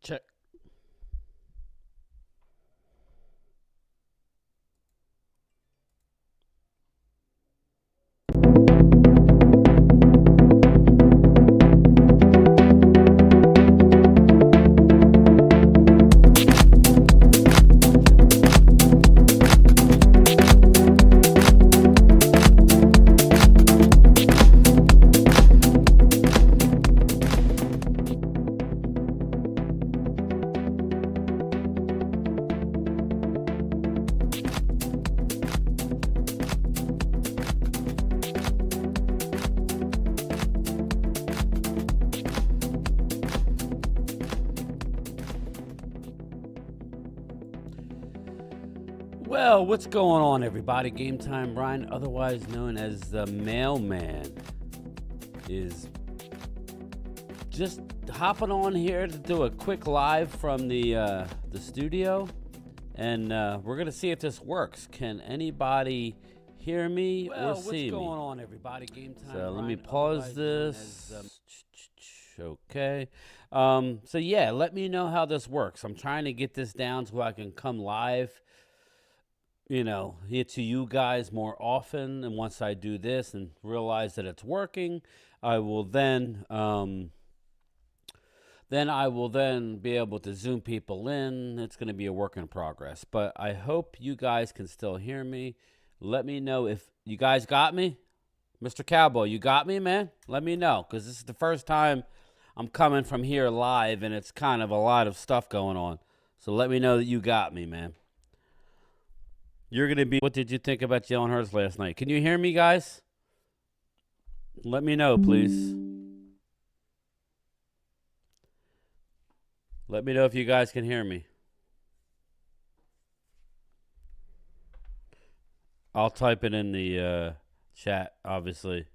Check. Well, what's going on, everybody? Game Time Brian, otherwise known as the Mailman, is just hopping on here to do a quick live from the studio, and we're gonna see if this works. Can anybody hear me or see me? What's going on, everybody? Game Time. So let me pause this. Okay. So yeah, let me know how this works. I'm trying to get this down so I can come live, here to you guys more often. And once I do this and realize that it's working, I will then be able to zoom people in. It's going to be a work in progress, but I hope you guys can still hear me. Let me know if you guys got me. Mr. Cowboy, you got me, man? Let me know, because this is the first time I'm coming from here live, and it's kind of a lot of stuff going on. So let me know that you got me, man. You're going to be... What did you think about Jalen Hurts last night? Can you hear me, guys? Let me know, please. Let me know if you guys can hear me. I'll type it in the chat, obviously.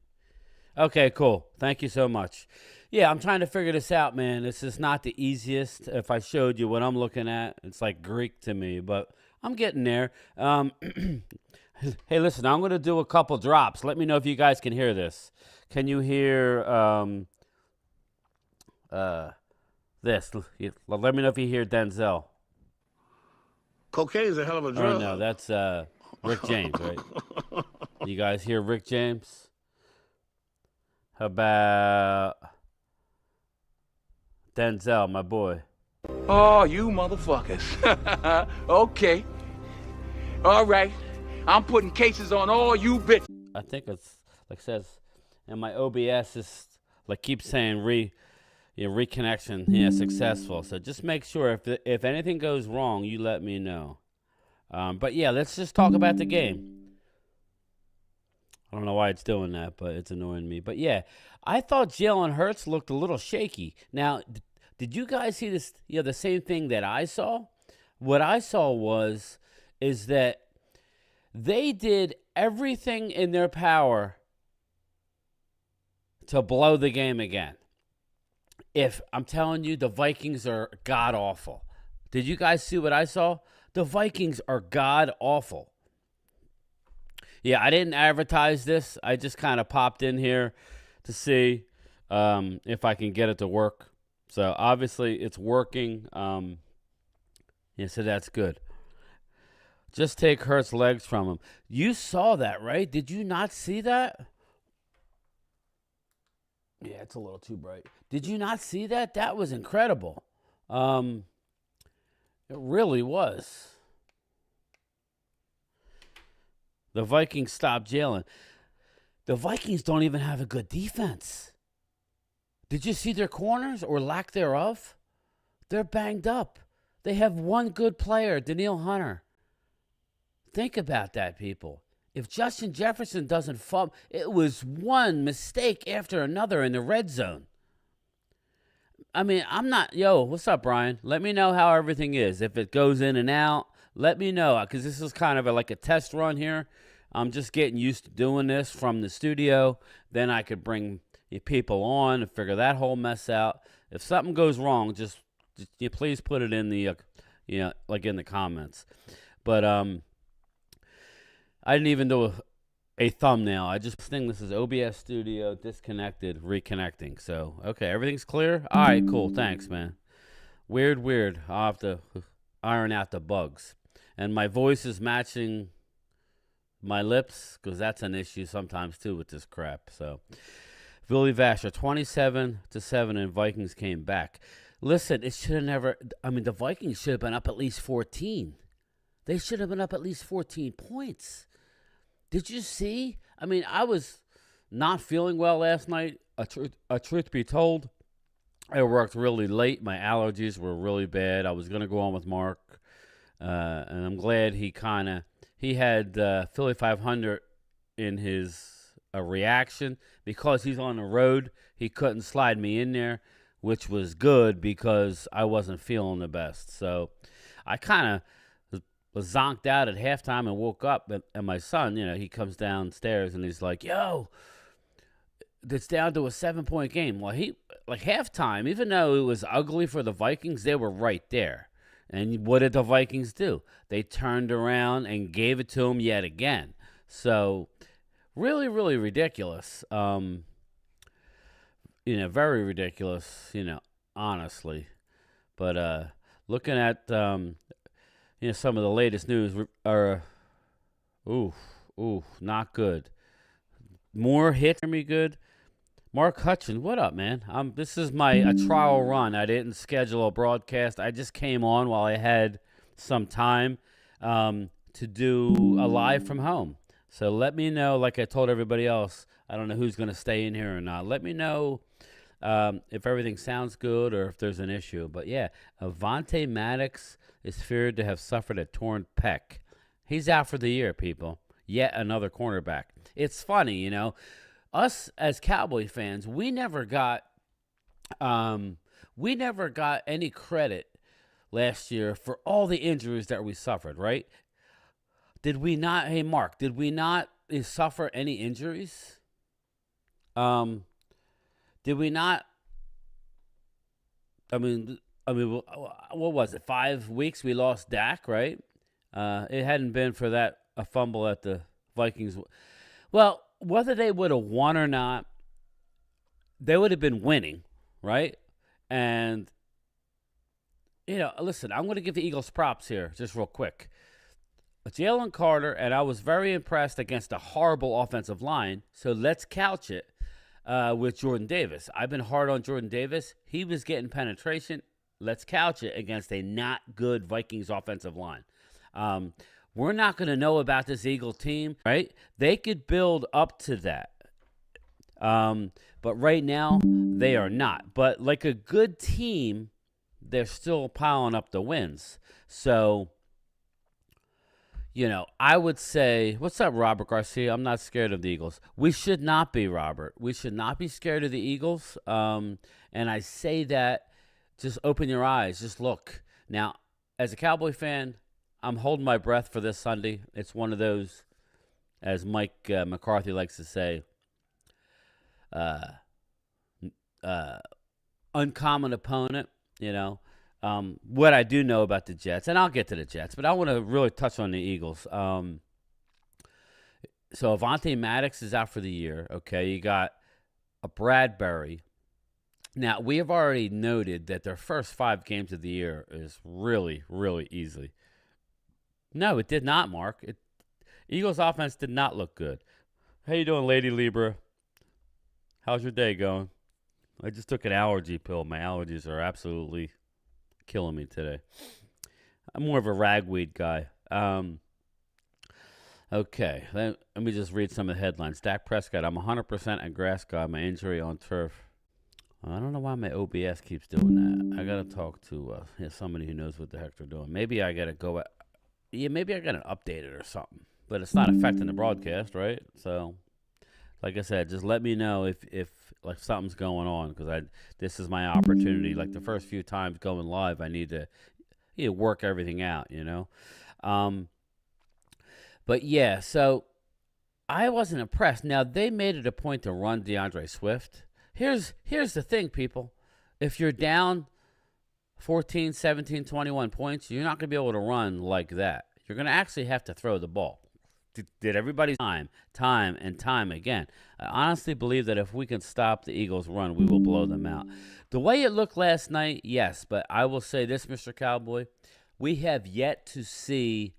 Okay, cool. Thank you so much. Yeah, I'm trying to figure this out, man. This is not the easiest. If I showed you what I'm looking at, it's like Greek to me, but I'm getting there. Hey, listen, I'm going to do a couple drops. Let me know if you guys can hear this. Can you hear this? Let me know if you hear Denzel. Cocaine is a hell of a drug. Oh, no, that's Rick James, right? You guys hear Rick James? How about Denzel, my boy? Oh, you motherfuckers. Okay. All right. I'm putting cases on all you bitches. I think it's like says, and my OBS is like keeps saying reconnection, successful. So just make sure if anything goes wrong, you let me know. But yeah, let's just talk about the game. I don't know why it's doing that, but it's annoying me. But yeah, I thought Jalen Hurts looked a little shaky. Now, did you guys see this? The same thing that I saw. What I saw is that they did everything in their power to blow the game again. If I'm telling you, the Vikings are god awful. Did you guys see what I saw? The Vikings are god awful. Yeah, I didn't advertise this. I just kind of popped in here to see if I can get it to work. So obviously it's working. So that's good. Just take Hurts' legs from him. You saw that, right? Did you not see that? Yeah, it's a little too bright. Did you not see that? That was incredible. It really was. The Vikings stopped Jalen. The Vikings don't even have a good defense. Did you see their corners or lack thereof? They're banged up. They have one good player, Danielle Hunter. Think about that, people. If Justin Jefferson doesn't fumble, it was one mistake after another in the red zone. I mean, what's up, Brian? Let me know how everything is. If it goes in and out, let me know, because this is kind of like a test run here. I'm just getting used to doing this from the studio. Then I could bring people on and figure that whole mess out. If something goes wrong, just please put it in the, like in the comments. But I didn't even do a thumbnail. I just think this is OBS Studio, disconnected, reconnecting. So, okay, everything's clear? All right, cool. Thanks, man. Weird. I'll have to iron out the bugs. And my voice is matching my lips because that's an issue sometimes too with this crap. So, Billy Vasher, 27-7, and Vikings came back. Listen, it should have never. I mean, the Vikings should have been up at least 14. They should have been up at least 14 points. Did you see? I mean, I was not feeling well last night. A truth be told, I worked really late. My allergies were really bad. I was going to go on with Mark, and I'm glad he had Philly 500 in his reaction because he's on the road. He couldn't slide me in there, which was good because I wasn't feeling the best. So I kind of was zonked out at halftime and woke up, and my son, he comes downstairs and he's like, yo, it's down to a 7-point game. Well, halftime, even though it was ugly for the Vikings, they were right there. And what did the Vikings do? They turned around and gave it to them yet again. So really, really ridiculous. Very ridiculous, honestly. But looking at some of the latest news are, not good. More hits for me good. Mark Hutchins, what up, man? This is a trial run. I didn't schedule a broadcast. I just came on while I had some time to do a live from home. So let me know, like I told everybody else, I don't know who's going to stay in here or not. Let me know if everything sounds good or if there's an issue. But yeah, Avonte Maddox is feared to have suffered a torn pec. He's out for the year, people. Yet another cornerback. It's funny, us as Cowboy fans, we never got any credit last year for all the injuries that we suffered, right? Did we not? Hey, Mark, did we not suffer any injuries? Did we not? I mean, what was it? 5 weeks we lost Dak, right? It hadn't been for a fumble at the Vikings. Well, whether they would have won or not, they would have been winning, right? And, listen, I'm going to give the Eagles props here just real quick. Jalen Carter, and I was very impressed against a horrible offensive line, so let's couch it with Jordan Davis. I've been hard on Jordan Davis. He was getting penetration. Let's couch it against a not good Vikings offensive line. We're not going to know about this Eagle team, right? They could build up to that. But right now, they are not. But like a good team, they're still piling up the wins. So, I would say, what's up, Robert Garcia? I'm not scared of the Eagles. We should not be, Robert. We should not be scared of the Eagles. And I say that, just open your eyes. Just look. Now, as a Cowboy fan, I'm holding my breath for this Sunday. It's one of those, as Mike McCarthy likes to say, uncommon opponent, What I do know about the Jets, and I'll get to the Jets, but I want to really touch on the Eagles. So Avonte Maddox is out for the year, okay? You got a Bradbury. Now, we have already noted that their first 5 games of the year is really, really easy. No, it did not, Mark. Eagles offense did not look good. How you doing, Lady Libra? How's your day going? I just took an allergy pill. My allergies are absolutely killing me today. I'm more of a ragweed guy. Okay, let me just read some of the headlines. Dak Prescott, I'm 100% a grass guy. My injury on turf. I don't know why my OBS keeps doing that. I got to talk to somebody who knows what the heck they're doing. Maybe I got to go... maybe I got to update it or something. But it's not affecting the broadcast, right? So, like I said, just let me know if something's going on, because this is my opportunity. Like the first few times going live, I need to work everything out, But yeah, so I wasn't impressed. Now, they made it a point to run DeAndre Swift. Here's the thing, people. If you're down 14, 17, 21 points, you're not going to be able to run like that. You're going to actually have to throw the ball. did everybody's time and time again. I honestly believe that if we can stop the Eagles' run, we will blow them out. The way it looked last night, yes, but I will say this, Mr. Cowboy, we have yet to see.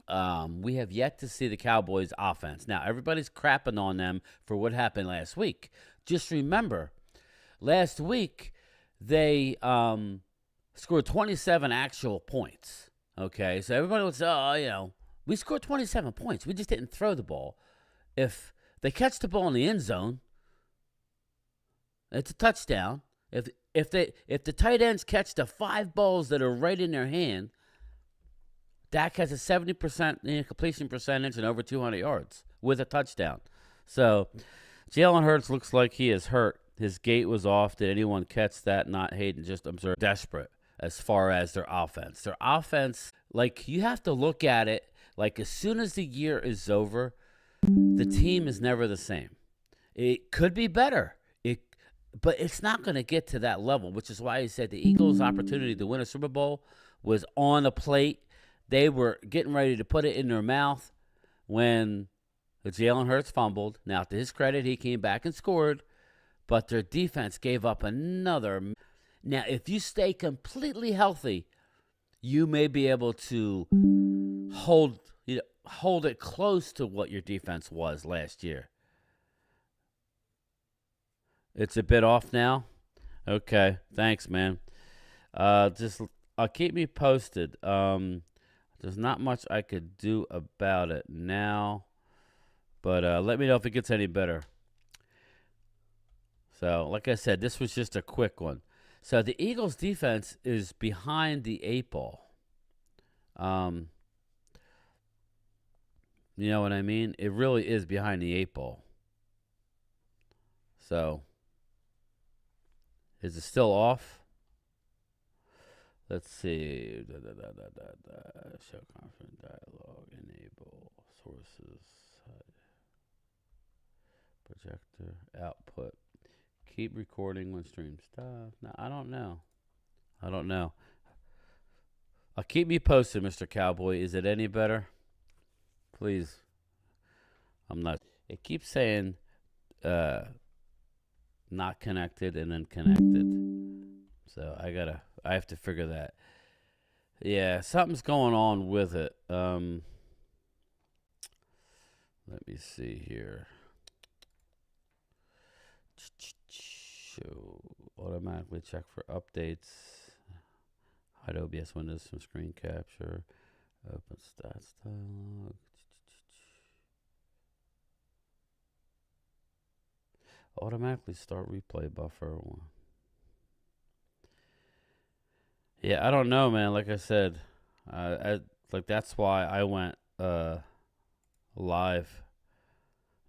We have yet to see the Cowboys' offense. Now, everybody's crapping on them for what happened last week. Just remember, last week they scored 27 actual points. Okay, so everybody would say, oh, we scored 27 points. We just didn't throw the ball. If they catch the ball in the end zone, it's a touchdown. If the tight ends catch the 5 balls that are right in their hand, Dak has a 70% completion percentage and over 200 yards with a touchdown. So Jalen Hurts looks like he is hurt. His gait was off. Did anyone catch that? Not Hayden, just observed. Desperate as far as their offense. Their offense, like, you have to look at it like as soon as the year is over, the team is never the same. It could be better, but it's not going to get to that level, which is why he said the Eagles' opportunity to win a Super Bowl was on the plate. They were getting ready to put it in their mouth when Jalen Hurts fumbled. Now, to his credit, he came back and scored, but their defense gave up another. Now, if you stay completely healthy, you may be able to hold it close to what your defense was last year. It's a bit off now? Okay, thanks, man. Just keep me posted. There's not much I could do about it now, but let me know if it gets any better. So, like I said, this was just a quick one. So, the Eagles' defense is behind the 8 ball. You know what I mean? It really is behind the 8 ball. So, is it still off? Let's see. Show conference dialogue. Enable sources. Projector output. Keep recording when stream stuff. No, I don't know. Keep me posted, Mr. Cowboy. Is it any better? Please. I'm not. It keeps saying not connected and then connected. So I have to figure that. Yeah, something's going on with it. Let me see here. Show automatically check for updates. Hide OBS windows from screen capture. Open stats dialog. Automatically start replay buffer. Yeah, I don't know, man. Like I said, that's why I went live,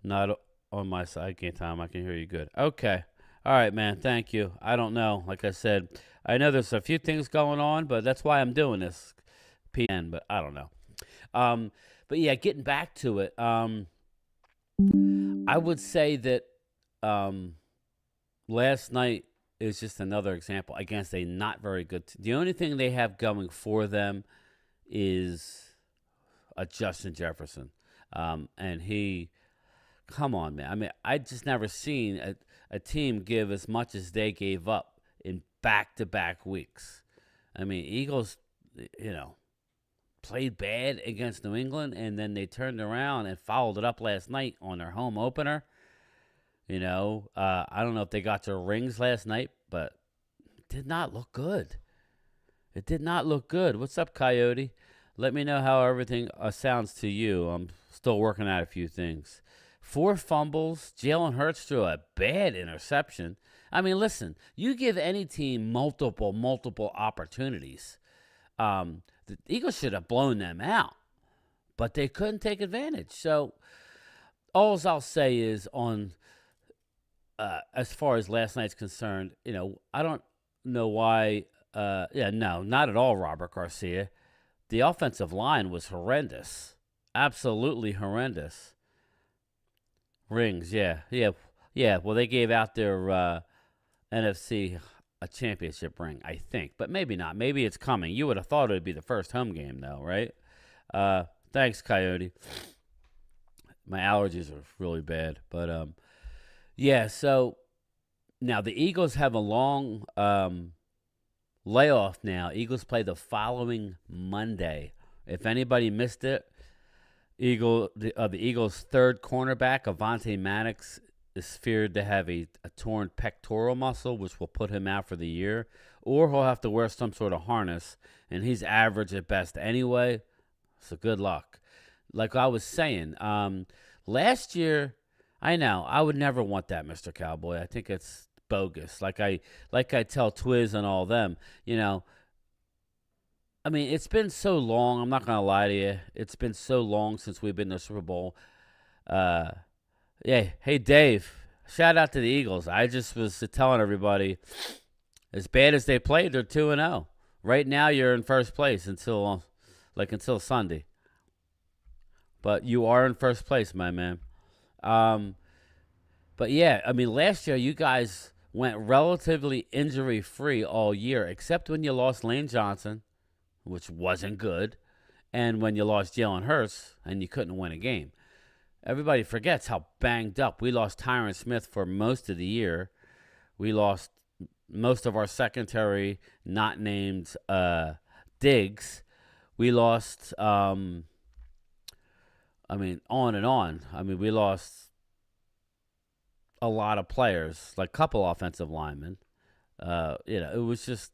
not on my side. Game time. I can hear you good. Okay. All right, man. Thank you. I don't know. Like I said, I know there's a few things going on, but that's why I'm doing this. PN, but I don't know. But yeah, getting back to it, I would say that last night is just another example against a not very good team. The only thing they have going for them is a Justin Jefferson. And he, come on, man. I mean, I just never seen a team give as much as they gave up in back-to-back weeks. I mean, Eagles, played bad against New England, and then they turned around and followed it up last night on their home opener. I don't know if they got their rings last night, but it did not look good. It did not look good. What's up, Coyote? Let me know how everything sounds to you. I'm still working out a few things. 4 fumbles. Jalen Hurts threw a bad interception. I mean, listen, you give any team multiple opportunities. The Eagles should have blown them out, but they couldn't take advantage. So all I'll say is on as far as last night's concerned, I don't know why. No, not at all, Robert Garcia. The offensive line was horrendous. Absolutely horrendous. Rings, yeah. Well, they gave out their NFC a championship ring, I think. But maybe not. Maybe it's coming. You would have thought it would be the first home game, though, right? Thanks, Coyote. My allergies are really bad, but yeah. So now the Eagles have a long layoff now. Eagles play the following Monday. If anybody missed it, the Eagles' third cornerback, Avonte Maddox, is feared to have a torn pectoral muscle, which will put him out for the year, or he'll have to wear some sort of harness, and he's average at best anyway, so good luck. Like I was saying, last year, I know, I would never want that, Mr. Cowboy. I think it's bogus. Like I tell Twiz and all them, I mean, it's been so long. I'm not gonna lie to you. It's been so long since we've been to the Super Bowl. Uh, yeah. Hey, Dave. Shout out to the Eagles. I just was telling everybody, as bad as they played, they're 2-0. Right now, you're in first place until Sunday. But you are in first place, my man. But yeah, I mean, last year you guys went relatively injury-free all year, except when you lost Lane Johnson, which wasn't good, and when you lost Jalen Hurts and you couldn't win a game. Everybody forgets how banged up. We lost Tyron Smith for most of the year. We lost most of our secondary, not named Diggs. We lost, on and on. I mean, we lost a lot of players, like a couple offensive linemen. It was just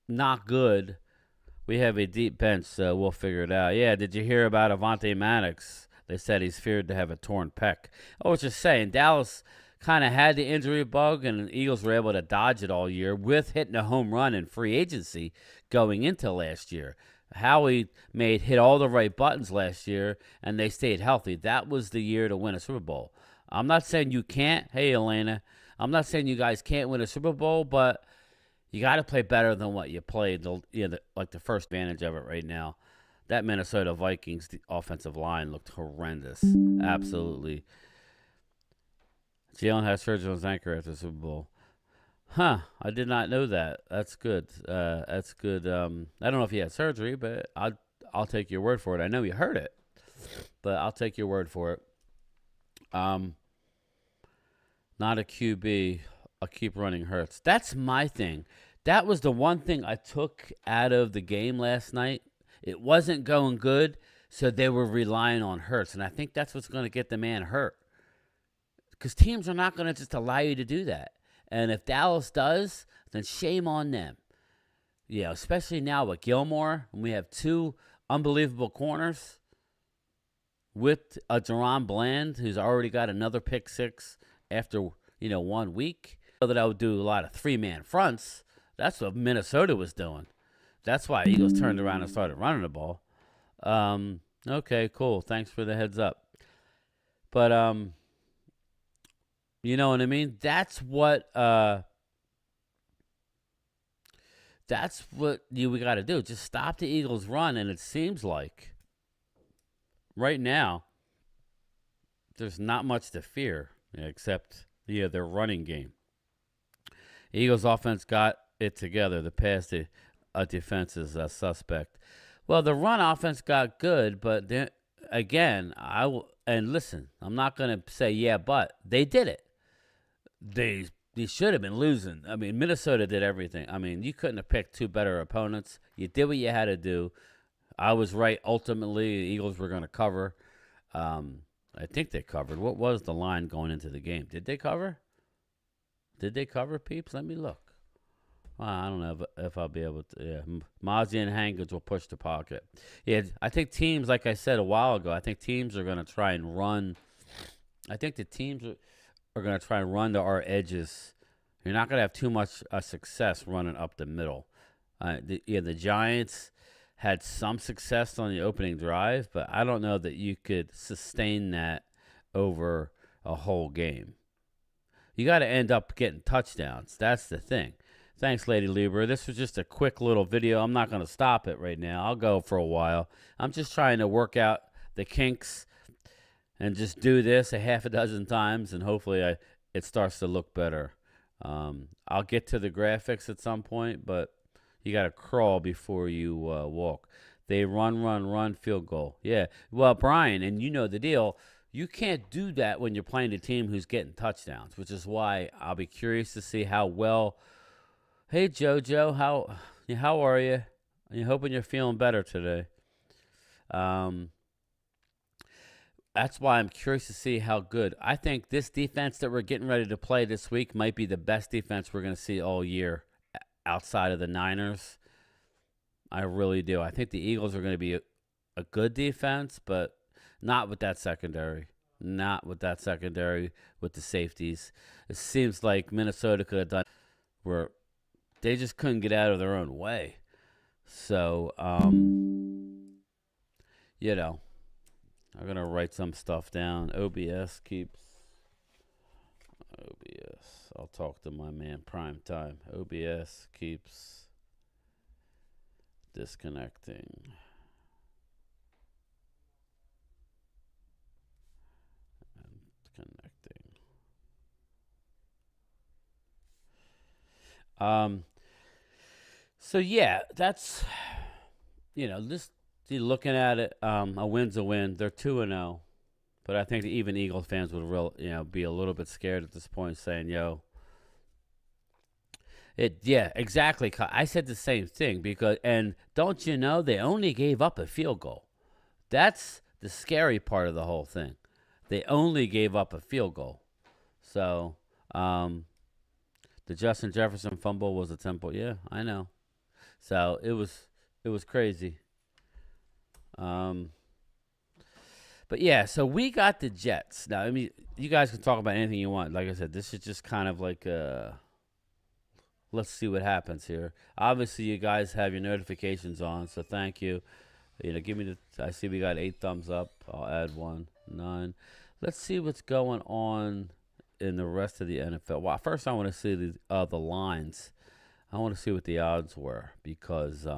not good. We have a deep bench, so we'll figure it out. Yeah, did you hear about Avonte Maddox? They said he's feared to have a torn pec. I was just saying, Dallas kind of had the injury bug, and the Eagles were able to dodge it all year with hitting a home run in free agency going into last year. Howie hit all the right buttons last year, and they stayed healthy. That was the year to win a Super Bowl. I'm not saying you can't. Hey, Elena. I'm not saying you guys can't win a Super Bowl, but you got to play better than what you played. The first advantage of it right now. That Minnesota Vikings offensive line looked horrendous. Absolutely. Jalen had surgery on his anchor after the Super Bowl. Huh. I did not know that. That's good. That's good. I don't know if he had surgery, but I'll take your word for it. I know you heard it, but I'll take your word for it. Not a QB. I'll keep running Hurts. That's my thing. That was the one thing I took out of the game last night. It wasn't going good, so they were relying on Hurts, and I think that's what's going to get the man hurt. Because teams are not going to just allow you to do that. And if Dallas does, then shame on them. Yeah, especially now with Gilmore, when we have two unbelievable corners with a Deron Bland, who's already got another pick six after 1 week. So that I would do a lot of three-man fronts. That's what Minnesota was doing. That's why Eagles turned around and started running the ball. Okay, cool. Thanks for the heads up. But you know what I mean? That's what we got to do. Just stop the Eagles' run, and it seems like right now there's not much to fear except their running game. Eagles offense got it together. The pass defense is suspect. Well, the run offense got good, but then again, listen, I'm not going to say yeah, but they did it. They should have been losing. I mean, Minnesota did everything. I mean, you couldn't have picked two better opponents. You did what you had to do. I was right. Ultimately, the Eagles were going to cover. I think they covered. What was the line going into the game? Did they cover? Did they cover, peeps? Let me look. I don't know if I'll be able to. Yeah, Mozzie and Hankins will push the pocket. Yeah, I think teams, like I said a while ago, I think teams are going to try and run. I think the teams are going to try and run to our edges. You're not going to have too much success running up the middle. The Giants had some success on the opening drive, but I don't know that you could sustain that over a whole game. You got to end up getting touchdowns. That's the thing. Thanks, Lady Libra. This was just a quick little video. I'm not going to stop it right now. I'll go for a while. I'm just trying to work out the kinks and just do this a half a dozen times, and hopefully it starts to look better. I'll get to the graphics at some point, but you got to crawl before you walk. They run, field goal. Yeah. Well, Brian, and you know the deal. You can't do that when you're playing a team who's getting touchdowns, which is why I'll be curious to see how well. Hey, JoJo, how are you? I'm hoping you're feeling better today. That's why I'm curious to see how good. I think this defense that we're getting ready to play this week might be the best defense we're going to see all year outside of the Niners. I really do. I think the Eagles are going to be a good defense, but not with that secondary. Not with that secondary with the safeties. It seems like Minnesota could have done where they just couldn't get out of their own way. So, you know, I'm going to write some stuff down. OBS. I'll talk to my man Prime Time. OBS keeps disconnecting. So yeah, that's, this, you're looking at it, a win's a win. They're 2-0, but I think that even Eagles fans would be a little bit scared at this point, saying, yeah, exactly. I said the same thing and don't you know, they only gave up a field goal. That's the scary part of the whole thing. They only gave up a field goal. So, the Justin Jefferson fumble was a temple. Yeah, I know. So it was crazy. But yeah, so we got the Jets. Now, I mean, you guys can talk about anything you want. Like I said, this is just kind of like let's see what happens here. Obviously, you guys have your notifications on, so thank you. Give me I see we got 8 thumbs up. I'll add 1, 9. Let's see what's going on in the rest of the NFL. Well, first I want to see the lines. I want to see what the odds were because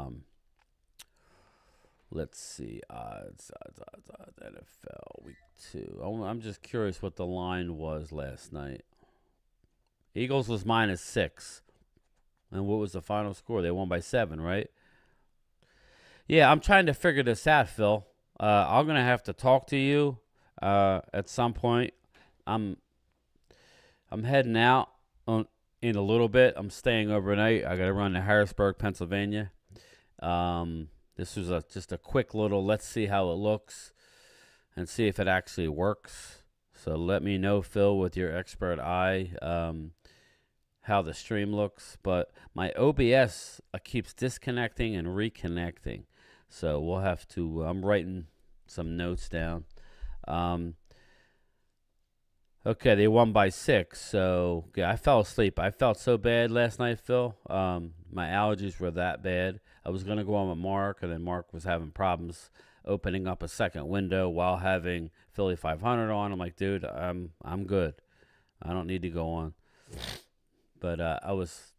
let's see odds NFL week 2. I'm just curious what the line was last night. Eagles was -6, and what was the final score? They won by 7, right? Yeah, I'm trying to figure this out, Phil. I'm gonna have to talk to you at some point. I'm heading out in a little bit. I'm staying overnight. I got to run to Harrisburg, Pennsylvania. This was just a quick little, let's see how it looks and see if it actually works. So let me know, Phil, with your expert eye, how the stream looks. But my OBS keeps disconnecting and reconnecting. So we'll have to, I'm writing some notes down. Okay, they won by 6, so yeah, I fell asleep. I felt so bad last night, Phil. My allergies were that bad. I was going to go on with Mark, and then Mark was having problems opening up a second window while having Philly 500 on. I'm like, dude, I'm good. I don't need to go on. But I was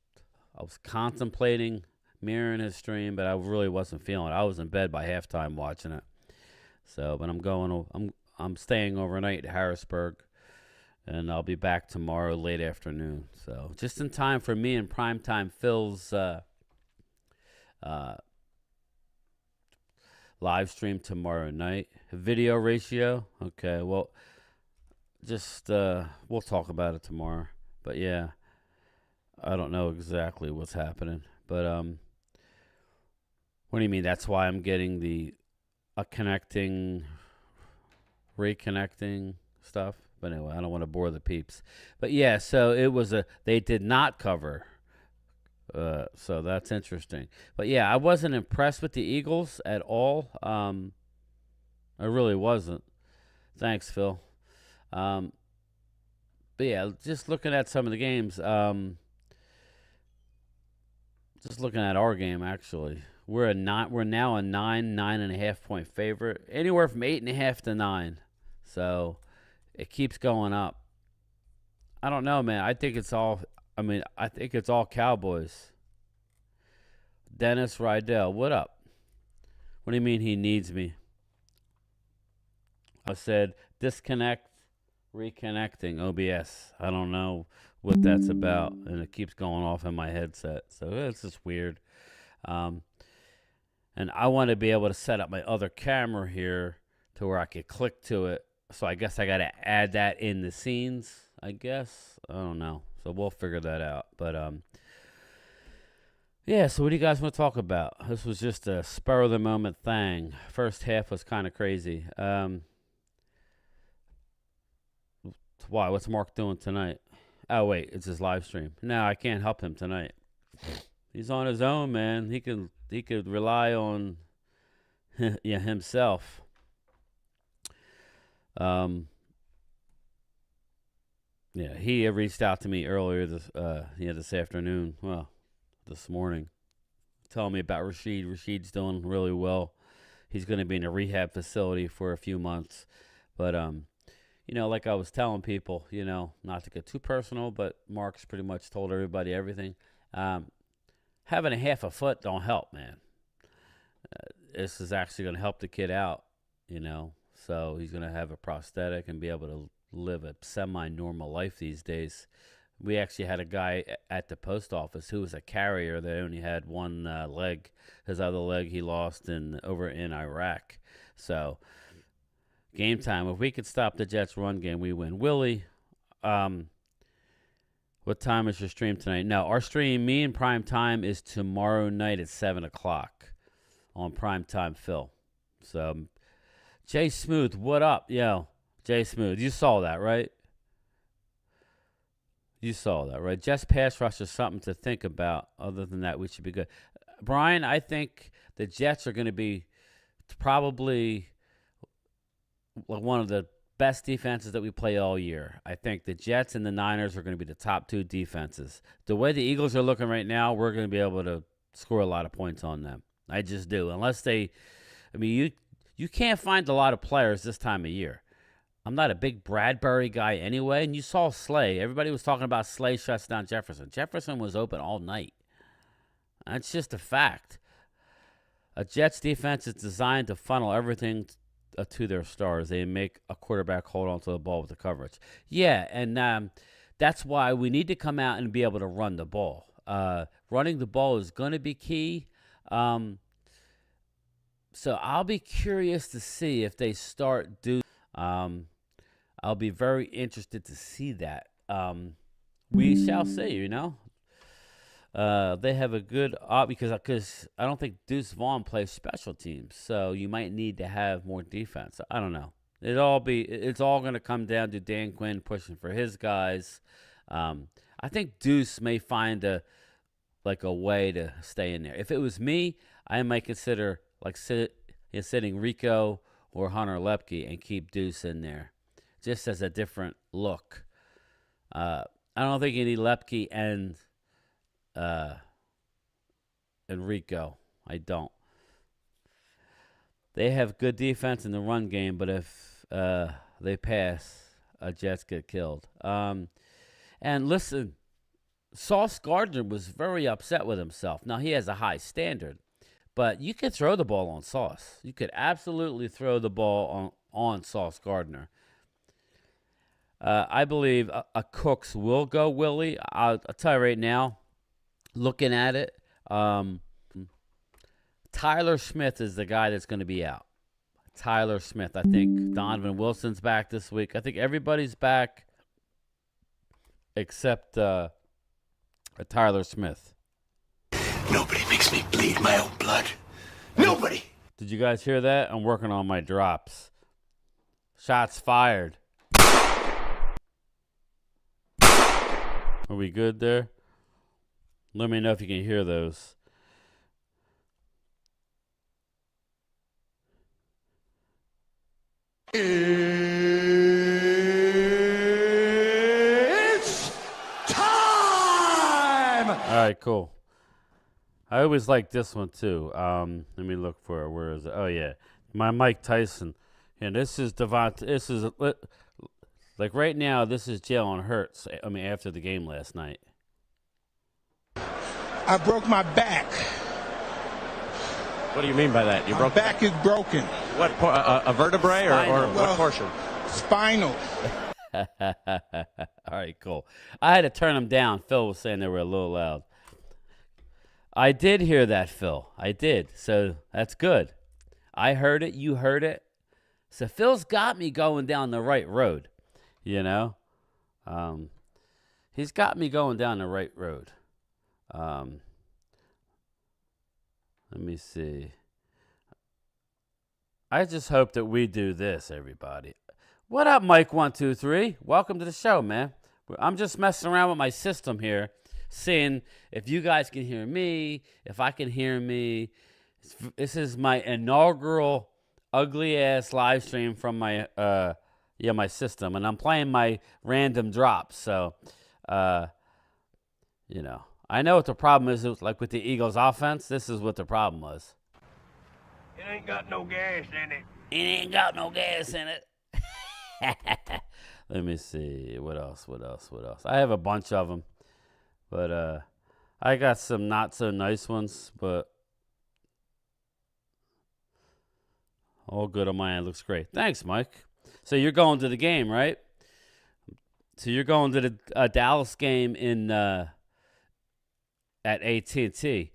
contemplating mirroring his stream, but I really wasn't feeling it. I was in bed by halftime watching it. So, but I'm staying overnight at Harrisburg. And I'll be back tomorrow late afternoon. So just in time for me and Primetime Phil's live stream tomorrow night. Video ratio. Okay, well, just we'll talk about it tomorrow. But yeah, I don't know exactly what's happening. But what do you mean? That's why I'm getting the reconnecting stuff. But anyway, I don't want to bore the peeps. But yeah, so they did not cover. So that's interesting. But yeah, I wasn't impressed with the Eagles at all. I really wasn't. Thanks, Phil. But yeah, just looking at some of the games. Just looking at our game, actually. We're now a 9.5 point favorite. Anywhere from 8.5 to 9. So it keeps going up. I don't know, man. I think it's all Cowboys. Dennis Rydell, what up? What do you mean he needs me? I said disconnect, reconnecting, OBS. I don't know what that's about, and it keeps going off in my headset. So it's just weird. And And I want to be able to set up my other camera here to where I could click to it. So I guess I got to add that in the scenes, I guess. I don't know. So we'll figure that out. But, yeah, so what do you guys want to talk about? This was just a spur-of-the-moment thing. First half was kind of crazy. Why? What's Mark doing tonight? Oh, wait, it's his live stream. No, I can't help him tonight. He's on his own, man. He could rely on himself. Yeah, he reached out to me earlier this afternoon. Well, this morning, telling me about Rashid. Rashid's doing really well. He's going to be in a rehab facility for a few months. But, like I was telling people, not to get too personal, but Mark's pretty much told everybody everything. Having a half a foot don't help, man. This is actually going to help the kid out, So he's going to have a prosthetic and be able to live a semi-normal life these days. We actually had a guy at the post office who was a carrier that only had one leg. His other leg he lost over in Iraq. So, game time. If we could stop the Jets' run game, we win. Willie, what time is your stream tonight? No, our stream, me and Prime Time, is tomorrow night at 7 o'clock on Prime Time Phil. So, Jay Smooth, what up? Yo, Jay Smooth, you saw that, right? You saw that, right? Just pass rush is something to think about. Other than that, we should be good. Brian, I think the Jets are going to be probably one of the best defenses that we play all year. I think the Jets and the Niners are going to be the top two defenses. The way the Eagles are looking right now, we're going to be able to score a lot of points on them. I just do. Unless you can't find a lot of players this time of year. I'm not a big Bradbury guy anyway, and you saw Slay. Everybody was talking about Slay shuts down Jefferson. Jefferson was open all night. That's just a fact. A Jets defense is designed to funnel everything to their stars. They make a quarterback hold on to the ball with the coverage. Yeah, and that's why we need to come out and be able to run the ball. Running the ball is going to be key. So I'll be curious to see if they start doing. I'll be very interested to see that. We shall see, They have a good because I don't think Deuce Vaughn plays special teams, so you might need to have more defense. I don't know. It's all going to come down to Dan Quinn pushing for his guys. I think Deuce may find a way to stay in there. If it was me, I might consider sitting Rico or Hunter Lepke and keep Deuce in there, just as a different look. I don't think you need Lepke and Rico. I don't. They have good defense in the run game, but if they pass, Jets get killed. And listen, Sauce Gardner was very upset with himself. Now, he has a high standard, but you can throw the ball on Sauce. You could absolutely throw the ball on Sauce Gardner. I believe a Cooks will go, Willie. I'll tell you right now, looking at it, Tyler Smith is the guy that's going to be out. Tyler Smith. I think Donovan Wilson's back this week. I think everybody's back except Tyler Smith. Nobody makes me bleed my own blood. Nobody! Did you guys hear that? I'm working on my drops. Shots fired. Are we good there? Let me know if you can hear those. It's time! All right, cool. I always like this one too. Let me look for it. Where is it? Oh yeah, my Mike Tyson. And this is Devontae. This is like right now. This is Jalen Hurts. After the game last night. I broke my back. What do you mean by that? My back is broken. What, a vertebrae or what portion? Spinal. All right, cool. I had to turn them down. Phil was saying they were a little loud. I did hear that, Phil. I did. So that's good. I heard it. You heard it. So Phil's got me going down the right road, you know. He's got me going down the right road. Let me see. I just hope that we do this, everybody. What up, Mike123? Welcome to the show, man. I'm just messing around with my system here, seeing if you guys can hear me, if I can hear me. This is my inaugural ugly-ass live stream from my my system, and I'm playing my random drops. So, I know what the problem is. Like with the Eagles' offense, this is what the problem was. It ain't got no gas in it. It ain't got no gas in it. Let me see. What else? I have a bunch of them. But I got some not so nice ones. But all good on my end. Looks great. Thanks, Mike. So you're going to the game, right? So you're going to the Dallas game at AT&T.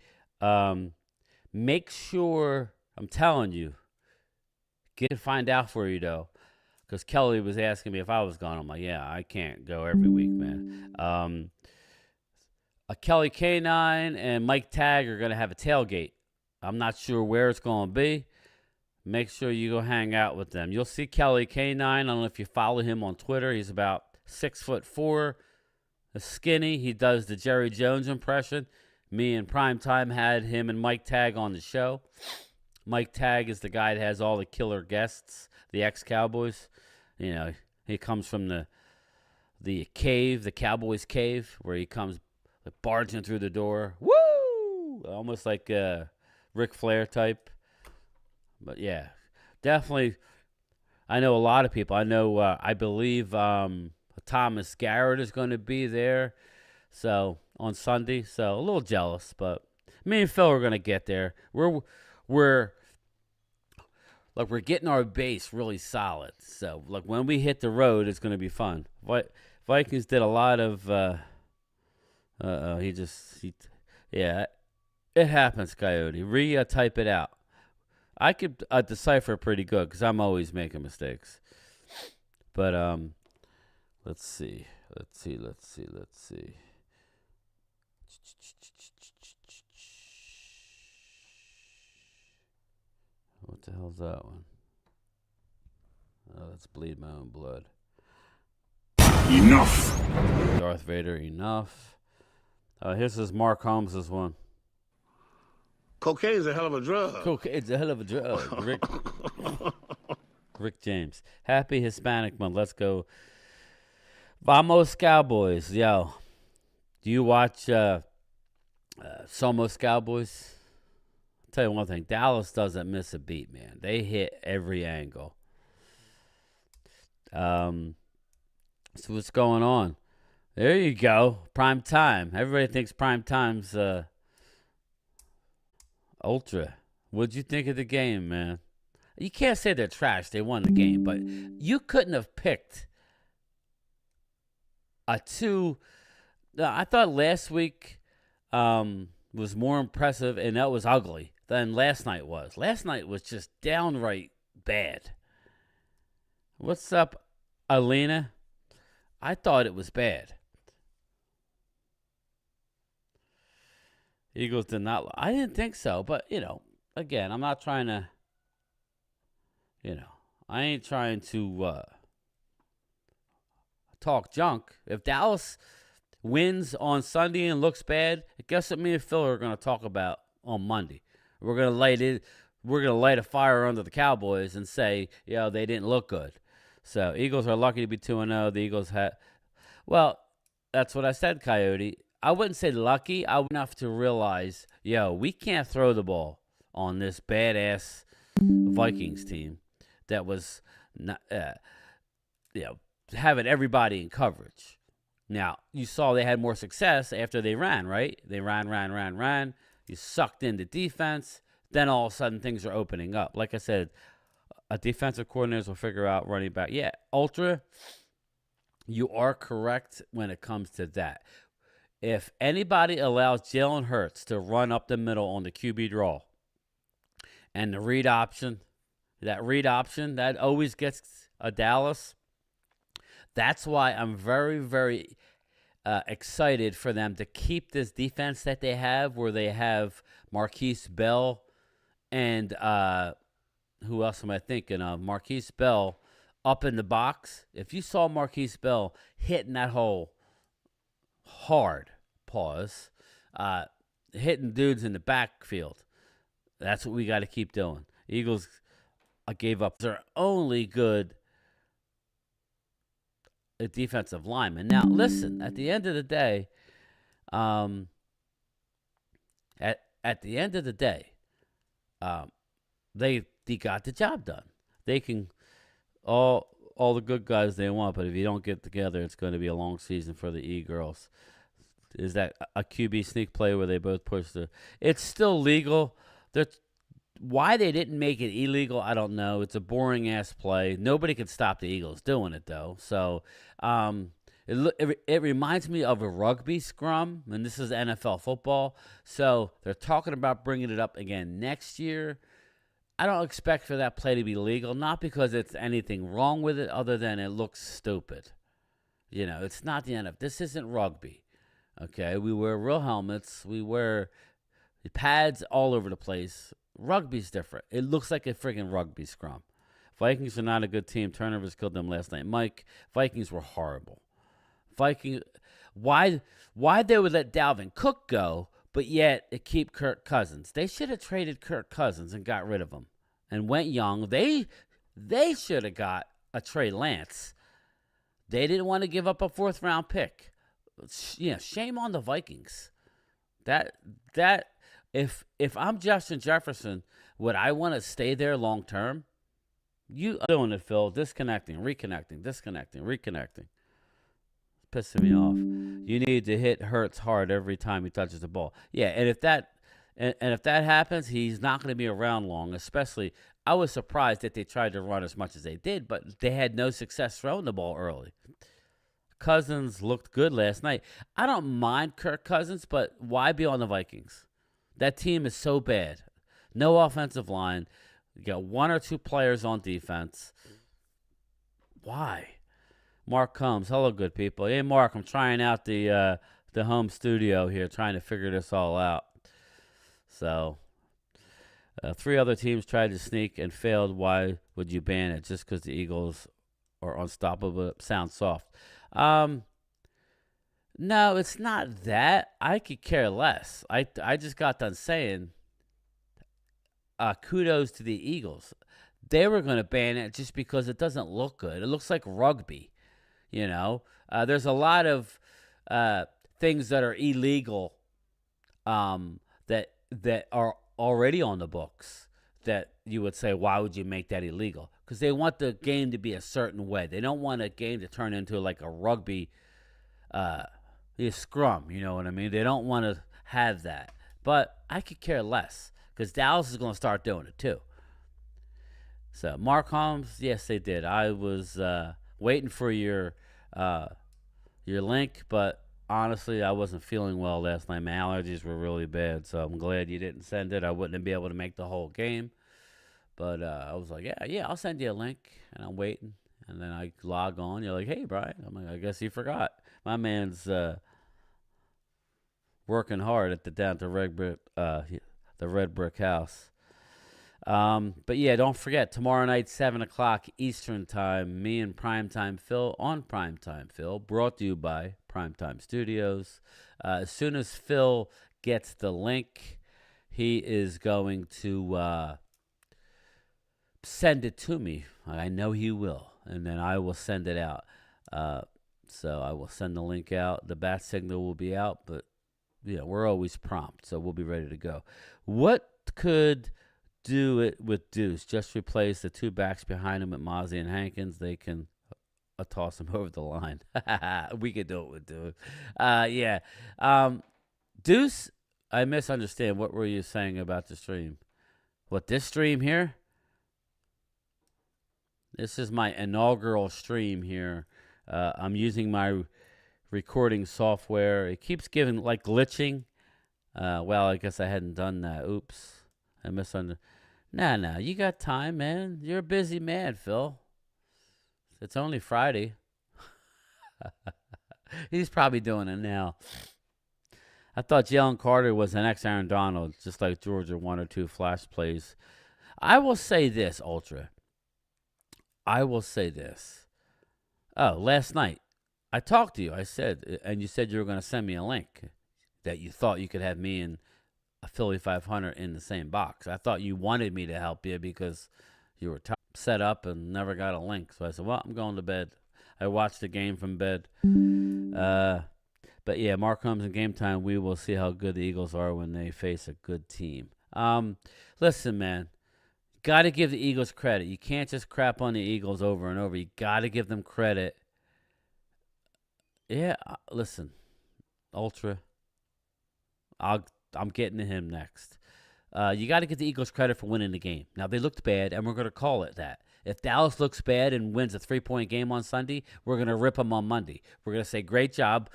Make sure, I'm telling you, find out for you, though. Because Kelly was asking me if I was going. I'm like, yeah, I can't go every week, man. Kelly K9 and Mike Tag are going to have a tailgate. I'm not sure where it's going to be. Make sure you go hang out with them. You'll see Kelly K9. I don't know if you follow him on Twitter. He's about 6'4", skinny. He does the Jerry Jones impression. Me and Primetime had him and Mike Tag on the show. Mike Tag is the guy that has all the killer guests, the ex-Cowboys. You know, he comes from the cave, the Cowboys cave, where he comes barging through the door. Woo! Almost like a Ric Flair type. But yeah, definitely. I know a lot of people. I know, I believe Thomas Garrett is going to be there. So on Sunday. So a little jealous, but me and Phil are going to get there. We're getting our base really solid. So when we hit the road, it's going to be fun. Vikings did a lot of. It happens, Coyote. Type it out. I could decipher pretty good because I'm always making mistakes. But let's see. What the hell's that one? Oh, that's Bleed My Own Blood. Enough. Darth Vader, enough. Here's this Mark Holmes' one. Cocaine's a hell of a drug. Cocaine's a hell of a drug. Rick James. Happy Hispanic Month. Let's go. Vamos Cowboys. Yo, do you watch Somos Cowboys? I'll tell you one thing. Dallas doesn't miss a beat, man. They hit every angle. So what's going on? There you go. Prime time. Everybody thinks prime time's ultra. What'd you think of the game, man? You can't say they're trash. They won the game, but you couldn't have picked a two. I thought last week was more impressive, and that was ugly than last night was. Last night was just downright bad. What's up, Alina? I thought it was bad. Eagles did not. I didn't think so, but, again, I'm not trying to, I ain't trying to talk junk. If Dallas wins on Sunday and looks bad, guess what me and Phil are going to talk about on Monday? We're going to light a fire under the Cowboys and say, they didn't look good. So, Eagles are lucky to be 2-0. The Eagles had, well, that's what I said, Coyote. I wouldn't say lucky. I would enough to realize, we can't throw the ball on this badass Vikings team that was not, having everybody in coverage. Now, you saw they had more success after they ran, right? They ran. You sucked into defense. Then all of a sudden things are opening up. Like I said, a defensive coordinator will figure out running back. Yeah, Ultra, you are correct when it comes to that. if anybody allows Jalen Hurts to run up the middle on the QB draw and the read option, that always gets a Dallas. That's why I'm very, very excited for them to keep this defense that they have, where they have Marquise Bell and who else am I thinking of? Marquise Bell up in the box. If you saw Marquise Bell hitting that hole hard, hitting dudes in the backfield, that's what we got to keep doing. Eagles gave up their only good defensive lineman. Now, listen, at the end of the day, they got the job done. They can all the good guys they want, but if you don't get together, it's going to be a long season for the E-Girls. Is that a QB sneak play where they both push the? It's still legal. Why they didn't make it illegal, I don't know. It's a boring ass play. Nobody can stop the Eagles doing it though. So it reminds me of a rugby scrum, and this is NFL football. So they're talking about bringing it up again next year. I don't expect for that play to be legal, not because it's anything wrong with it, other than it looks stupid. You know, it's not the NFL. This isn't rugby. Okay, we wear real helmets. We wear pads all over the place. Rugby's different. It looks like a friggin' rugby scrum. Vikings are not a good team. Turnovers killed them last night. Mike, Vikings were horrible. Why they would let Dalvin Cook go, but yet keep Kirk Cousins? They should have traded Kirk Cousins and got rid of him and went young. They should have got a Trey Lance. They didn't want to give up a 4th round pick. Yeah, shame on the Vikings. If I'm Justin Jefferson, would I want to stay there long term? You are doing it, Phil. Disconnecting, reconnecting, disconnecting, reconnecting. It's pissing me off. You need to hit Hurts hard every time he touches the ball. Yeah, and if that happens, he's not going to be around long. Especially, I was surprised that they tried to run as much as they did, but they had no success throwing the ball early. Cousins looked good last night. I don't mind Kirk Cousins, but why be on the Vikings? That team is so bad. No offensive line. You got 1 or 2 players on defense. Why? Mark Combs. Hello, good people. Hey, Mark, I'm trying out the home studio here, trying to figure this all out. So, 3 other teams tried to sneak and failed. Why would you ban it? Just because the Eagles are unstoppable? Sounds soft. No, it's not that. I could care less. I just got done saying kudos to the Eagles. They were going to ban it just because it doesn't look good. It looks like rugby, you know. There's a lot of things that are illegal that are already on the books that you would say, why would you make that illegal? Because they want the game to be a certain way. They don't want a game to turn into like a rugby scrum, you know what I mean? They don't want to have that. But I could care less because Dallas is going to start doing it too. So, Mark Holmes, yes, they did. I was waiting for your link, but honestly, I wasn't feeling well last night. My allergies were really bad, so I'm glad you didn't send it. I wouldn't be able to make the whole game. But I was like, yeah, I'll send you a link, and I'm waiting. And then I log on. You're like, hey, Brian. I'm like, I guess you forgot. My man's working hard at the Red Brick House. But yeah, don't forget, tomorrow night, 7 o'clock Eastern Time, me and Primetime Phil on Primetime Phil, brought to you by Primetime Studios. As soon as Phil gets the link, he is going to send it to me. I know he will, and then I will send it out. So I will send the link out. The bat signal will be out, but yeah, we're always prompt, so we'll be ready to go. What could do it with Deuce? Just replace the 2 backs behind him with Mozzie and Hankins. They can toss him over the line. We could do it with Deuce. Yeah. Deuce, I misunderstand. What were you saying about the stream? What, this stream here? This is my inaugural stream here. I'm using my recording software. It keeps giving, like, glitching. Well, I guess I hadn't done that. Oops. I misunderstood. Nah, you got time, man. You're a busy man, Phil. It's only Friday. He's probably doing it now. I thought Jalen Carter was the next Aaron Donald, just like Georgia, 1 or 2 flash plays. I will say this, Ultra. I will say this. Oh, last night, I talked to you. I said, and you said you were going to send me a link that you thought you could have me and a Philly 500 in the same box. I thought you wanted me to help you because you were set up and never got a link. So I said, well, I'm going to bed. I watched the game from bed. But yeah, Mark comes in game time. We will see how good the Eagles are when they face a good team. Listen, man, got to give the Eagles credit. You can't just crap on the Eagles over and over. You got to give them credit. Yeah, listen, Ultra. I'm getting to him next. You got to give the Eagles credit for winning the game. Now, they looked bad, and we're going to call it that. If Dallas looks bad and wins a 3-point game on Sunday, we're going to rip them on Monday. We're going to say, great job,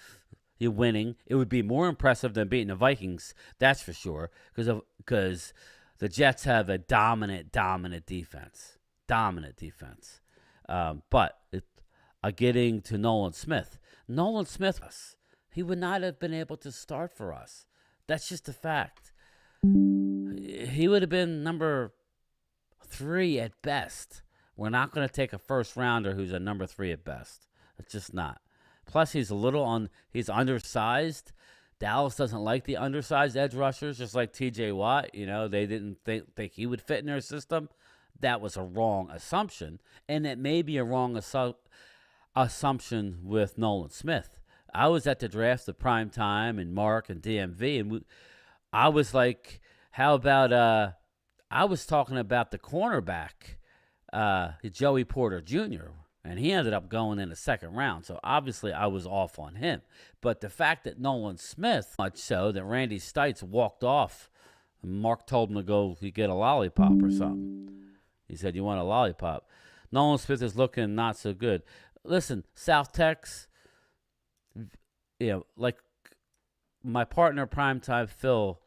you're winning. It would be more impressive than beating the Vikings, that's for sure, because the Jets have a dominant defense. But getting to Nolan Smith. Nolan Smith, he would not have been able to start for us. That's just a fact. He would have been number 3 at best. We're not going to take a first rounder who's a number 3 at best. It's just not. Plus, he's he's undersized. Dallas doesn't like the undersized edge rushers, just like T.J. Watt. You know, they didn't think he would fit in their system. That was a wrong assumption, and it may be a wrong assumption with Nolan Smith. I was at the draft of Prime Time and Mark and DMV, and I was like, how about I was talking about the cornerback, Joey Porter Jr., and he ended up going in the second round. So obviously I was off on him. But the fact that Nolan Smith, much so that Randy Stites walked off, Mark told him to go get a lollipop or something. He said, you want a lollipop? Nolan Smith is looking not so good. Listen, South Tex, like my partner Primetime Phil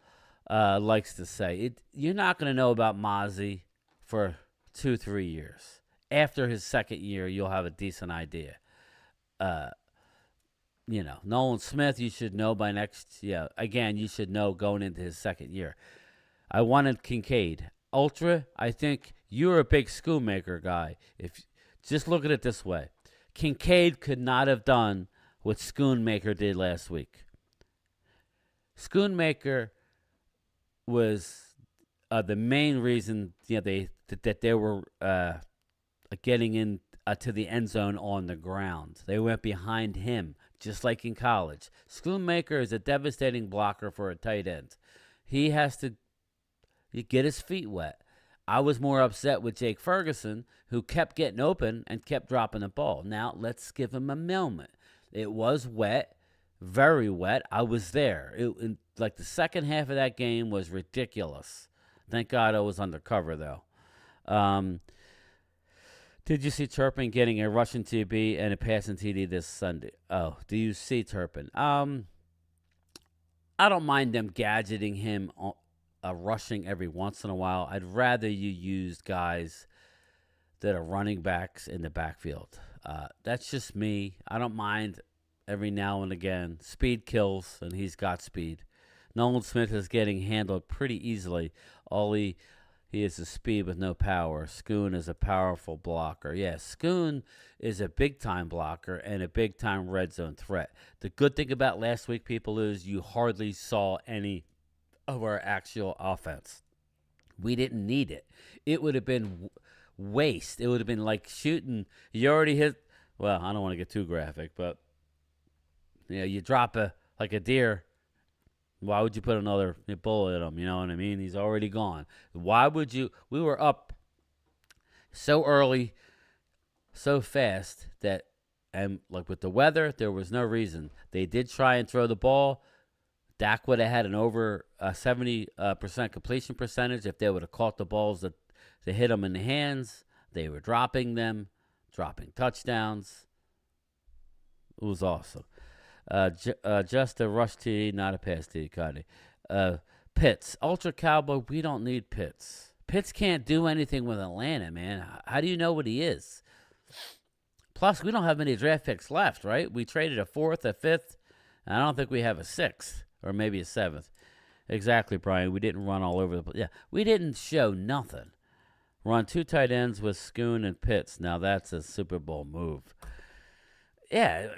likes to say, you're not going to know about Mozzie for 2-3 years. After his second year, you'll have a decent idea. Nolan Smith, you should know by next. Again, you should know going into his second year. I wanted Kincaid. Ultra, I think you're a big Schoonmaker guy. If just look at it this way, Kincaid could not have done what Schoonmaker did last week. Schoonmaker was the main reason that they were getting in to the end zone on the ground. They went behind him, just like in college. Schoonmaker is a devastating blocker for a tight end. He has to get his feet wet. I was more upset with Jake Ferguson, who kept getting open and kept dropping the ball. Now, let's give him a moment. It was wet, very wet. I was there. The second half of that game was ridiculous. Thank God I was undercover, though. Did you see Turpin getting a rushing TB and a passing TD this Sunday? Oh, do you see Turpin? I don't mind them gadgeting him rushing every once in a while. I'd rather you use guys that are running backs in the backfield. That's just me. I don't mind every now and again. Speed kills, and he's got speed. Nolan Smith is getting handled pretty easily. All he is a speed with no power. Schoon is a powerful blocker. Yeah, Schoon is a big-time blocker and a big-time red zone threat. The good thing about last week, people, is you hardly saw any of our actual offense. We didn't need it. It would have been waste. It would have been like shooting. You already hit. Well, I don't want to get too graphic, but you drop a deer. Why would you put another bullet in him? You know what I mean? He's already gone. Why would you? We were up so early, so fast that, and with the weather, there was no reason. They did try and throw the ball. Dak would have had an over 70% completion percentage if they would have caught the balls that hit them in the hands. They were dropping them, dropping touchdowns. It was awesome. Just a rush tee, not a pass tee, Cuddy. Pitts, Ultra Cowboy. We don't need Pitts. Pitts can't do anything with Atlanta, man. How do you know what he is? Plus, we don't have many draft picks left, right? We traded a 4th, a 5th, and I don't think we have a 6th or maybe a 7th. Exactly, Brian. We didn't run all over the place. Yeah, we didn't show nothing. Run 2 tight ends with Schoon and Pitts. Now that's a Super Bowl move. Yeah,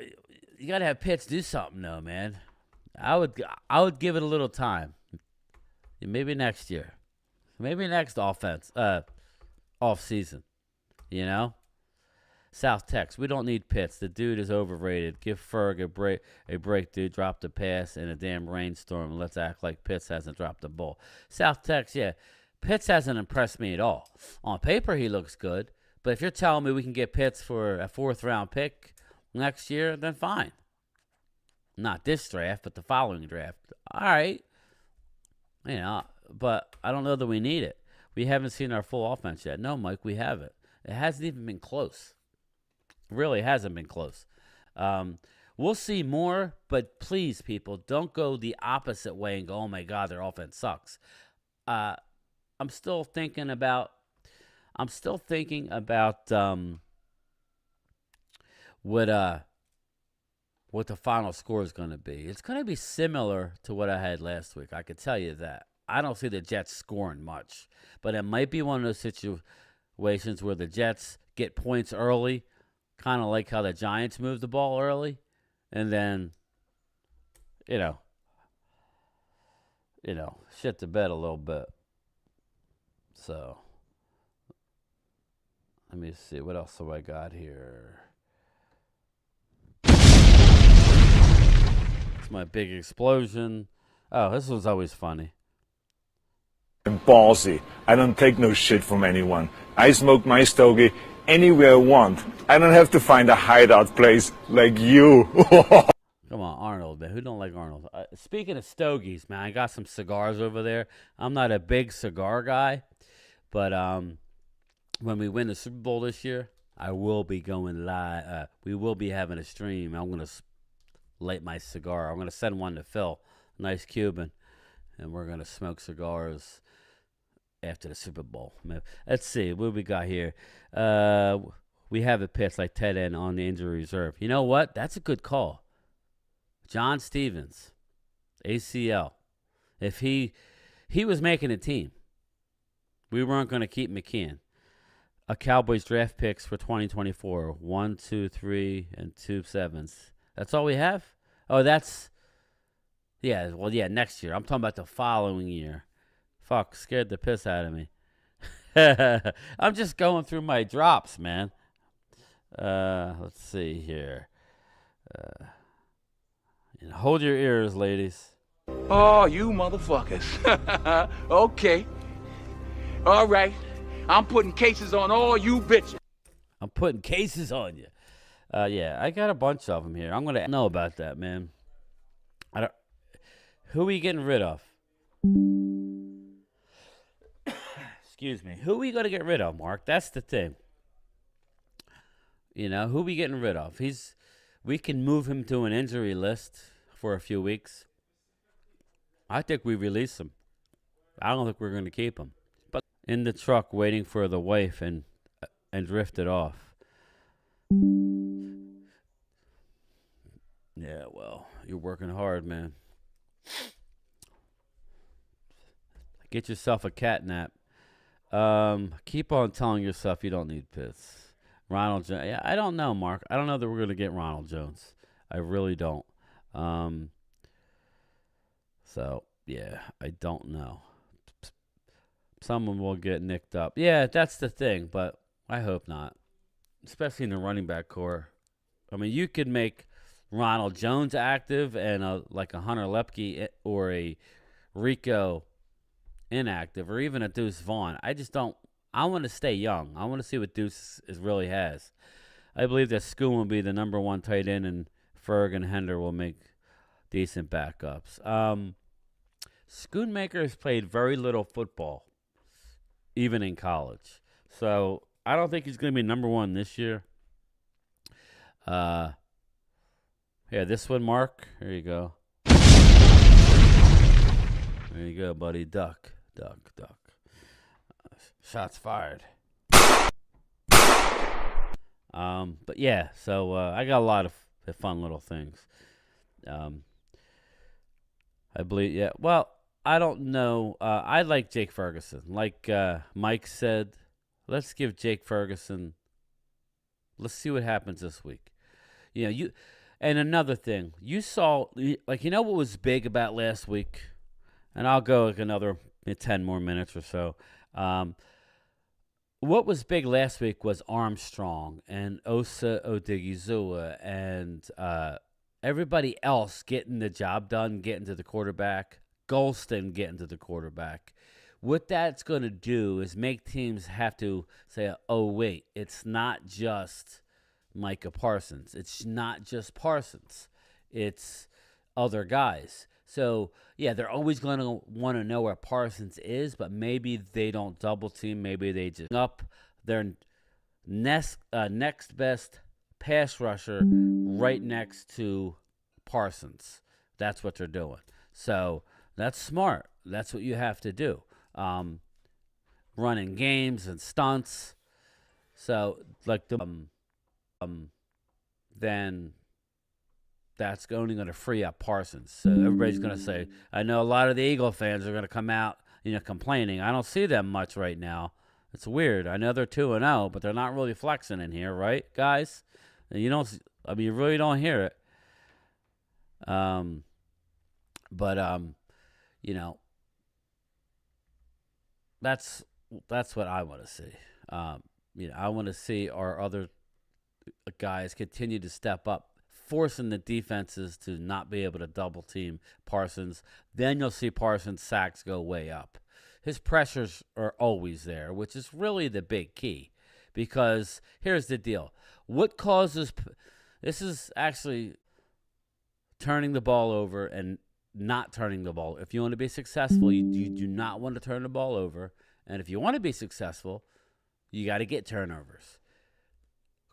you got to have Pitts do something, though, man. I would give it a little time. Maybe next year. Maybe next off season. You know? South Tex. We don't need Pitts. The dude is overrated. Give Ferg a break, dude. Drop the pass in a damn rainstorm and let's act like Pitts hasn't dropped the ball. South Tex, yeah. Pitts hasn't impressed me at all. On paper, he looks good. But if you're telling me we can get Pitts for a 4th-round pick next year, then fine. Not this draft, but the following draft. All right. You know, but I don't know that we need it. We haven't seen our full offense yet. No, Mike, we haven't. It hasn't even been close. It really hasn't been close. We'll see more, but please, people, don't go the opposite way and go, oh, my God, their offense sucks. I'm still thinking about what the final score is going to be. It's going to be similar to what I had last week. I could tell you that. I don't see the Jets scoring much, but it might be one of those situations where the Jets get points early, kind of like how the Giants moved the ball early, and then, shit the bed a little bit. So, let me see. What else have I got here? It's my big explosion. Oh, this was always funny. I'm ballsy. I don't take no shit from anyone. I smoke my stogie anywhere I want. I don't have to find a hideout place like you. Come on, Arnold, man. Who don't like Arnold? Speaking of stogies, man, I got some cigars over there. I'm not a big cigar guy, but when we win the Super Bowl this year, I will be going live. We will be having a stream. I'm going to light my cigar. I'm going to send one to Phil, nice Cuban, and we're going to smoke cigars after the Super Bowl. Let's see what we got here. We have a pitch like Ted N on the injury reserve. You know what? That's a good call. John Stevens, ACL. If he was making a team, we weren't going to keep McKeon. A Cowboys draft picks for 2024. 1, 2, 3, and 2 7s. That's all we have? Oh, that's... Yeah, well, yeah, next year. I'm talking about the following year. Fuck, scared the piss out of me. I'm just going through my drops, man. Let's see here. Hold your ears, ladies. Oh, you motherfuckers. Okay. All right. I'm putting cases on all you bitches. I'm putting cases on you. Yeah, I got a bunch of them here. I'm going to know about that, man. Who are we getting rid of? Excuse me. Who are we going to get rid of, Mark? That's the thing. Who are we getting rid of? We can move him to an injury list for a few weeks. I think we release him. I don't think we're going to keep him. But in the truck waiting for the wife and drifted off. Yeah, well, you're working hard, man. Get yourself a cat nap. Keep on telling yourself you don't need Pitts. Ronald Jones. Yeah, I don't know, Mark. I don't know that we're going to get Ronald Jones. I really don't. So, yeah, I don't know. Someone will get nicked up. Yeah, that's the thing, but I hope not. Especially in the running back core. I mean, you could make Ronald Jones active and like a Hunter Lepke or a Rico inactive or even a Deuce Vaughn. I want to stay young. I want to see what Deuce really has. I believe that Schoon will be the number 1 tight end and Ferg and Hender will make decent backups. Schoonmaker has played very little football, even in college. So I don't think he's going to be number 1 this year. Here, this one, Mark. Here you go. There you go, buddy. Duck. Shots fired. But yeah, so I got a lot of fun little things. I believe, yeah. Well, I don't know. I like Jake Ferguson. Like Mike said, let's give Jake Ferguson. Let's see what happens this week. And another thing, you saw, like, what was big about last week? And I'll go like another 10 more minutes or so. What was big last week was Armstrong and Osa Odigizua and everybody else getting the job done, getting to the quarterback, Golston getting to the quarterback. What that's going to do is make teams have to say, oh, wait, it's not just Micah Parsons. It's not just Parsons. It's other guys. So, yeah, they're always going to want to know where Parsons is, but maybe they don't double team. Maybe they just up their next best pass rusher right next to Parsons. That's what they're doing. So that's smart. That's what you have to do. Running games and stunts. So, like then that's only going to free up Parsons. So everybody's going to say, I know a lot of the Eagle fans are going to come out, complaining. I don't see them much right now. It's weird. I know they're 2-0, but they're not really flexing in here, right, guys? You really don't hear it. That's what I want to see. I want to see our other guys continue to step up, forcing the defenses to not be able to double team Parsons. Then you'll see Parsons' sacks go way up. His pressures are always there, which is really the big key. Because here's the deal. What causes this is actually turning the ball over and not turning the ball. If you want to be successful, you do not want to turn the ball over. And if you want to be successful, you got to get turnovers.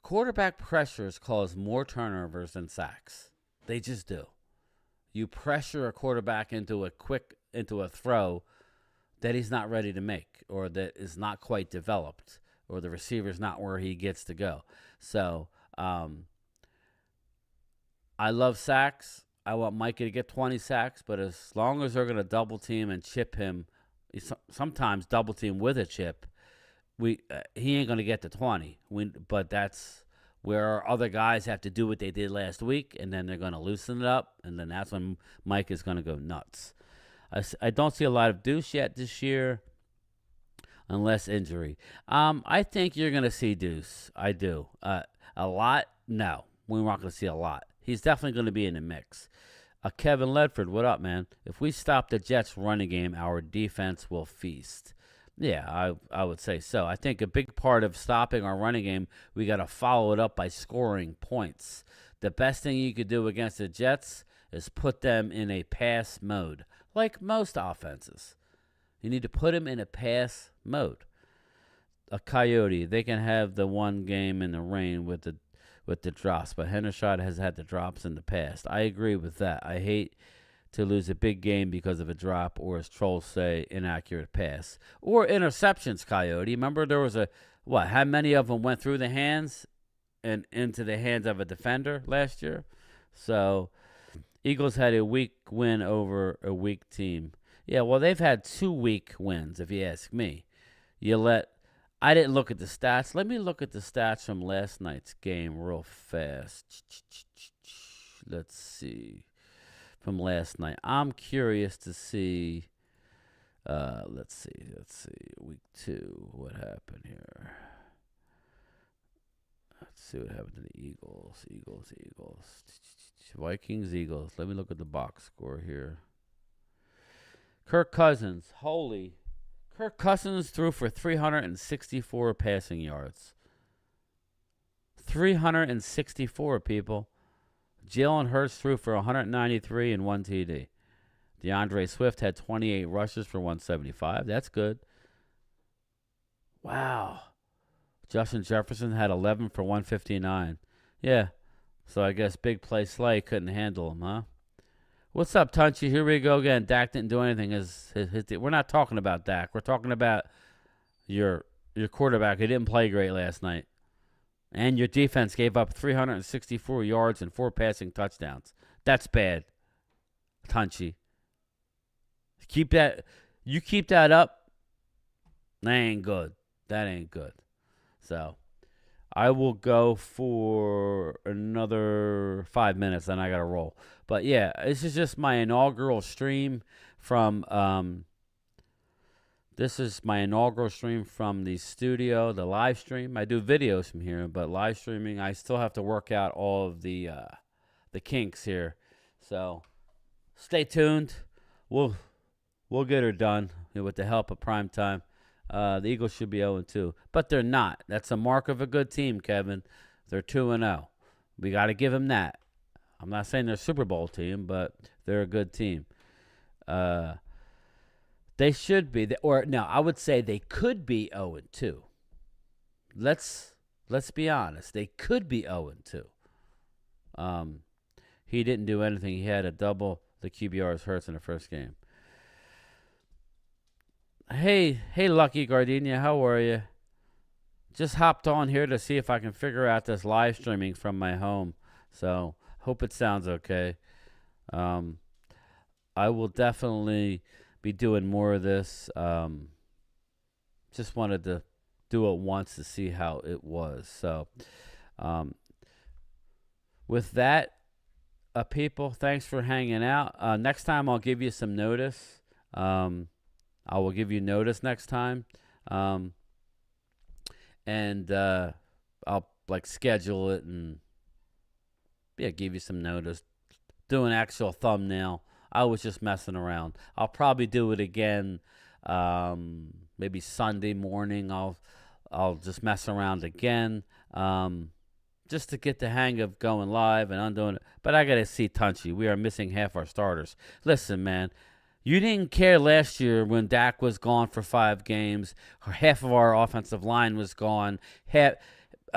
Quarterback pressures cause more turnovers than sacks. They just do. You pressure a quarterback into a throw that he's not ready to make, or that is not quite developed, or the receiver's not where he gets to go. So, I love sacks. I want Micah to get 20 sacks, but as long as they're going to double team and chip him, sometimes double team with a chip, he ain't going to get to 20. But that's where our other guys have to do what they did last week, and then they're going to loosen it up, and then that's when Mike is going to go nuts. I don't see a lot of Deuce yet this year, unless injury. I think you're going to see Deuce. I do. A lot? No. We're not going to see a lot. He's definitely going to be in the mix. Kevin Ledford, what up, man? If we stop the Jets' running game, our defense will feast. Yeah, I would say so. I think a big part of stopping our running game, we got to follow it up by scoring points. The best thing you could do against the Jets is put them in a pass mode, like most offenses. You need to put them in a pass mode. A Coyote, they can have the one game in the rain with the drops, but Hendershot has had the drops in the past. I agree with that. I hate to lose a big game because of a drop, or, as trolls say, inaccurate pass. Or interceptions, Coyote. Remember there was how many of them went through the hands and into the hands of a defender last year? So, Eagles had a weak win over a weak team. Yeah, well, they've had 2 weak wins, if you ask me. I didn't look at the stats. Let me look at the stats from last night's game real fast. Let's see. From last night. I'm curious to see. Let's see. Week 2. What happened here? Let's see what happened to the Eagles. Vikings, Eagles. Let me look at the box score here. Kirk Cousins. Kirk Cousins threw for 364 passing yards. 364, people. Jalen Hurts threw for 193 and 1 TD. DeAndre Swift had 28 rushes for 175. That's good. Wow. Justin Jefferson had 11 for 159. Yeah. So I guess big play Slay couldn't handle him, huh? What's up, Tunchy? Here we go again. Dak didn't do anything. We're not talking about Dak. We're talking about your quarterback who didn't play great last night. And your defense gave up 364 yards and 4 passing touchdowns. That's bad, Tunchy. You keep that up, that ain't good. That ain't good. So I will go for another 5 minutes, then I got to roll. But yeah, this is just my inaugural stream from the studio, the live stream. I do videos from here, but live streaming, I still have to work out all of the kinks here. So stay tuned. We'll get her done with the help of Primetime. The Eagles should be 0-2, but they're not. That's a mark of a good team, Kevin. They're 2-0. We got to give them that. I'm not saying they're a Super Bowl team, but they're a good team. They should be, I would say they could be 0-2. Let's be honest. They could be 0-2. He didn't do anything. He had a double the QBR's Hurts in the first game. Hey, Lucky Gardenia, how are you? Just hopped on here to see if I can figure out this live streaming from my home. So, hope it sounds okay. I will definitely be doing more of this. Just wanted to do it once to see how it was. So, with that, people, thanks for hanging out. Next time I'll give you some notice. I will give you notice next time. And I'll schedule it and give you some notice. Do an actual thumbnail. I was just messing around. I'll probably do it again maybe Sunday morning. I'll just mess around again just to get the hang of going live and undoing it. But I got to see Tunchy. We are missing half our starters. Listen, man. You didn't care last year when Dak was gone for 5 games. Half of our offensive line was gone.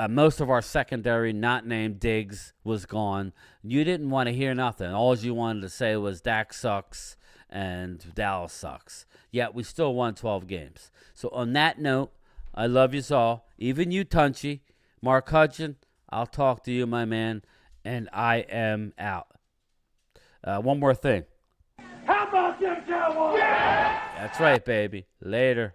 Most of our secondary, not named Diggs, was gone. You didn't want to hear nothing. All you wanted to say was Dak sucks and Dallas sucks. Yet we still won 12 games. So on that note, I love you all. Even you, Tunchy. Mark Hudson, I'll talk to you, my man. And I am out. One more thing. How about them Cowboys? That's right, baby. Later.